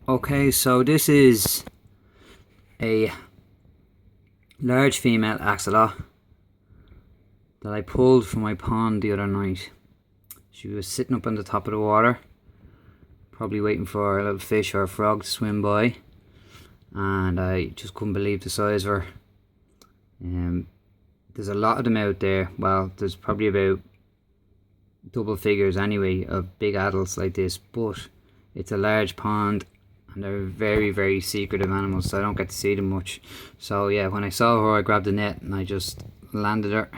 Okay, so this is a large female axolotl that I pulled from my pond the other night. She was sitting up on the top of the water, probably waiting for a little fish or a frog to swim by, and I just couldn't believe the size of her. There's a lot of them out there. Well, there's probably about double figures anyway of big adults like this, but it's a large pond and they're very, very secretive animals, so I don't get to see them much. So yeah, when I saw her, I grabbed the net and I just landed her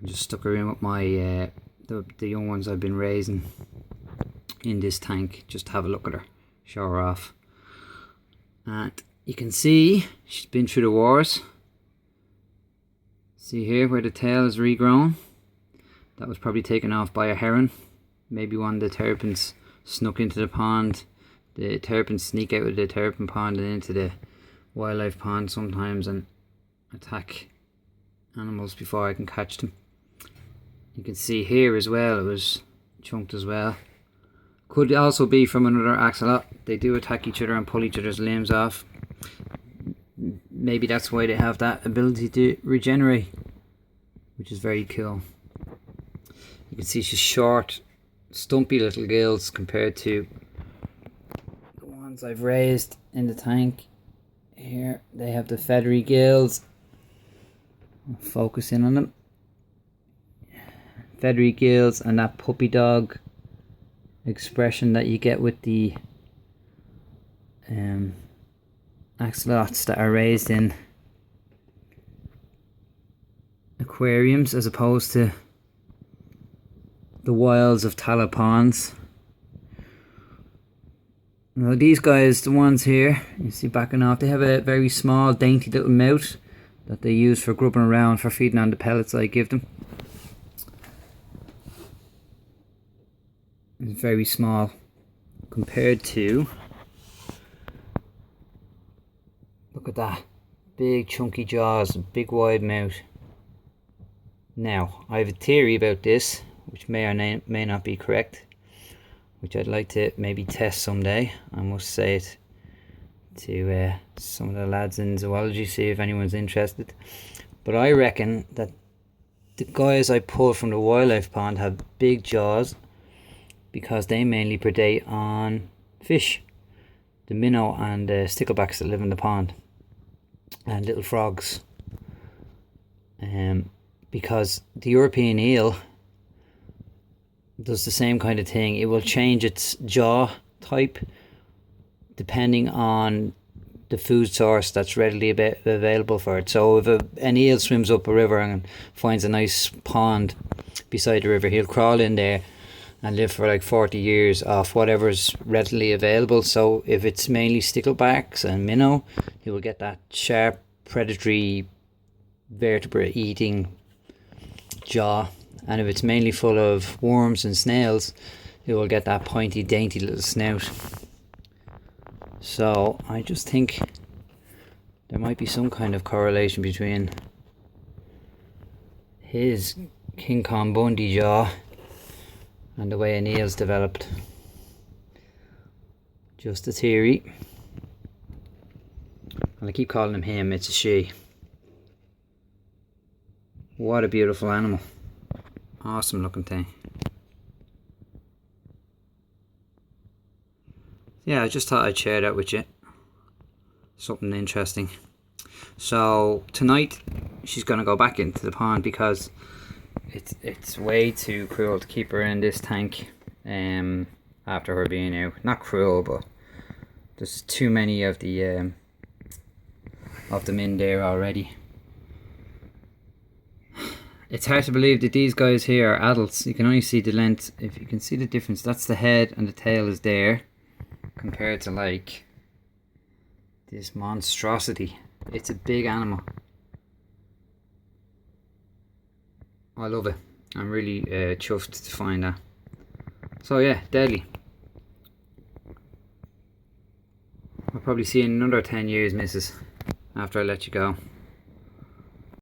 and just stuck her in with my the young ones I've been raising in this tank, just to have a look at her, show her off. And you can see she's been through the wars. See here where the tail is regrown? That was probably taken off by a heron. Maybe one of the terrapins snuck into the pond. The terrapins sneak out of the terrapin pond and into the wildlife pond sometimes and attack animals before I can catch them. You can see here as well, it was chunked as well. Could also be from another axolotl. They do attack each other and pull each other's limbs off. Maybe that's why they have that ability to regenerate, which is very cool. You can see she's short, stumpy little gills compared to the ones I've raised in the tank. Here they have the feathery gills. I'll focus in on them. Feathery gills and that puppy dog expression that you get with the axolotls that are raised in aquariums as opposed to the wilds of Tala ponds. Now these guys, the ones here, you see backing off, they have a very small dainty little mouth that they use for grubbing around for feeding on the pellets I give them. It's very small compared to, look at that, big chunky jaws, big wide mouth. Now I have a theory about this which may or may not be correct, which I'd like to maybe test someday. I must say it to some of the lads in zoology, see if anyone's interested. But I reckon that the guys I pull from the wildlife pond have big jaws because they mainly predate on fish, the minnow and the sticklebacks that live in the pond, and little frogs. Because the European eel does the same kind of thing. It will change its jaw type depending on the food source that's readily available for it. So if an eel swims up a river and finds a nice pond beside the river, he'll crawl in there and live for like 40 years off whatever's readily available. So if it's mainly sticklebacks and minnow, he will get that sharp predatory vertebrate eating jaw. And if it's mainly full of worms and snails, it will get that pointy, dainty little snout. So I just think there might be some kind of correlation between his King Kong Bundy jaw and the way an eel's developed. Just a theory. And I keep calling him, it's a she. What a beautiful animal. Awesome looking thing. Yeah, I just thought I'd share that with you. Something interesting. So tonight she's gonna go back into the pond because it's way too cruel to keep her in this tank after her being out. Not cruel, but there's too many of them in there already. It's hard to believe that these guys here are adults. You can only see the length. If you can see the difference, that's the head and the tail is there compared to like this monstrosity. It's a big animal. I love it. I'm really chuffed to find that. So yeah, deadly. I'll probably see you in another 10 years, missus, after I let you go.